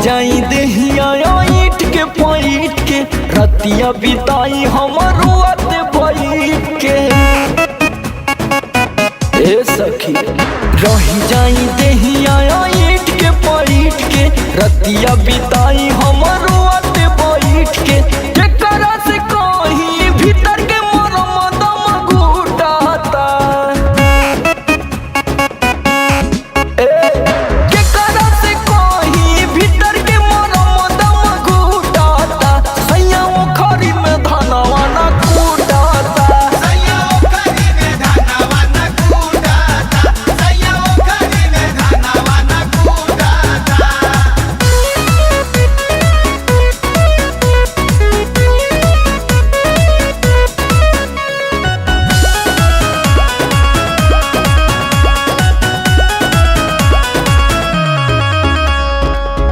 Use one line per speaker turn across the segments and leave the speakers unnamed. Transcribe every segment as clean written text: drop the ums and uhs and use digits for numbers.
जाई देहिया ईट के पैट के रतिया बिताई हमर रुआत बैठ के। ए सखी रही जाई देहिया ईट के पैट के रतिया बिताई हमर रुआत बैठ के। केकरा से कहीं भीतर के मरम दम घुटाता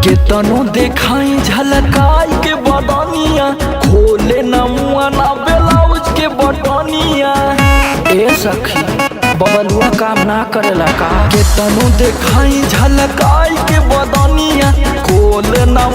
केतनो देखाई झलकाई के बदनिया खोले न मुआ ना ब्लाउज के बटनिया। ए सखी बबलुआ काम ना करेला का। केतनो देखाई झलकाई के बदनिया खोले न